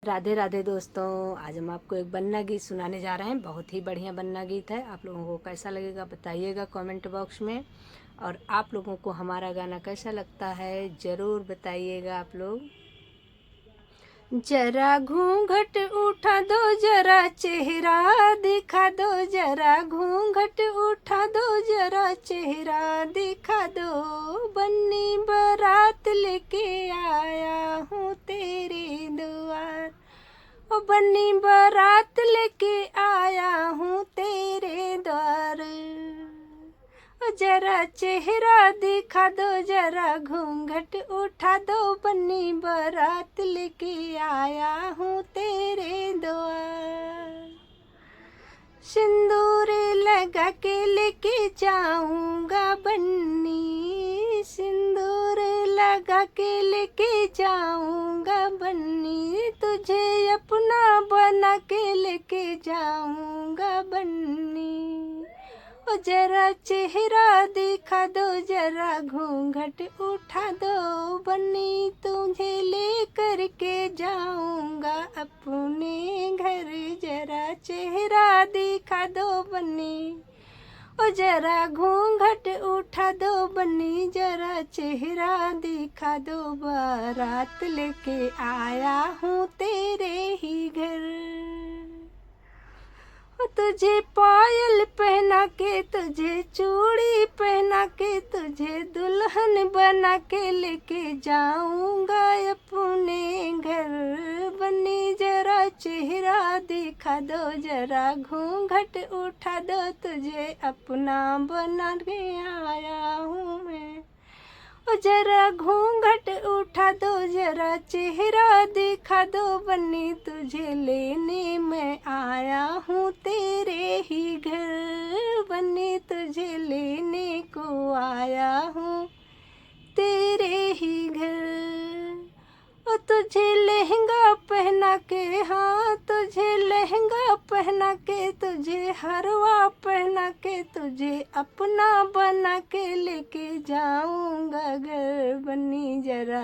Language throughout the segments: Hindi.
राधे राधे दोस्तों, आज हम आपको एक बन्ना गीत सुनाने जा रहे हैं। बहुत ही बढ़िया बन्ना गीत है। आप लोगों को कैसा लगेगा बताइएगा कमेंट बॉक्स में। और आप लोगों को हमारा गाना कैसा लगता है ज़रूर बताइएगा आप लोग। जरा घूंघट उठा दो, जरा चेहरा दिखा दो, जरा घूंघट उठा दो, जरा चेहरा दिखा दो। बन्नी बारात लेके आया हूँ तेरे द्वार, ओ बन्नी बारात लेके आया हूँ तेरे द्वार। ओ जरा चेहरा दिखा दो, जरा घूंघट उठा दो, बन्नी बारात लेके आया हूँ तेरे द्वार। सिंदूर लगा के लेके जाऊंगा बन्नी, सिंदूर लगा के लेके जाऊंगा बन्नी, तुझे अपना बना के लेके जाऊंगा बन्नी। ओ जरा चेहरा दिखा दो, जरा घूंघट उठा दो, बन्नी तुझे ले करके जाऊंगा अपने घर। जरा चेहरा दिखा दो बन्नी, ओ जरा घूंघट उठा दो बन्नी, जरा चेहरा दिखा दो। बारात लेके आया हूँ तेरे ही घर, तुझे पायल पहना के, तुझे चूड़ी पहना के, तुझे दुल्हन बना के लेके जाऊंगा अपने घर। बन्नी जरा चेहरा दिखा दो, जरा घूंघट उठा दो, तुझे अपना बना के आया हूँ मैं। ओ जरा घूंघट उठा दो, जरा चेहरा दिखा दो, बन्नी तुझे लेने मैं आया हूँ तेरे ही घर। बन्नी तुझे लेने को आया हूँ तेरे ही घर। ओ तुझे लहंगा पहना के, हाँ तुझे लहंगा पहना के, तुझे हरवा पहना के, तुझे अपना बना के लेके जाऊंगा घर। बन्नी जरा,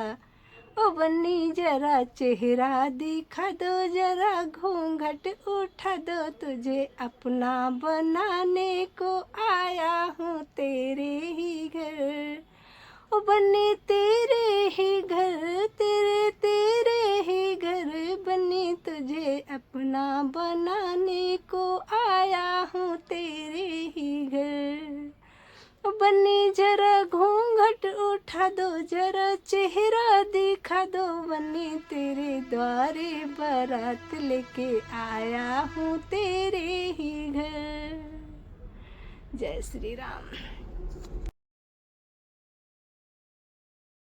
ओ बन्नी जरा चेहरा दिखा दो, जरा घूंघट उठा दो, तुझे अपना बनाने को आया हूँ तेरे ही घर। ओ बन्नी तेरे ही घर, तेरे तेरे ही घर, बन्नी तुझे अपना बनाने को आया हूँ तेरे ही घर। ओ बन्नी जरा घूंघट उठा दो, जरा चेहरा दिखा दो, बन्नी तेरे द्वारे बारात लेके आया हूँ तेरे ही घर। जय श्री राम।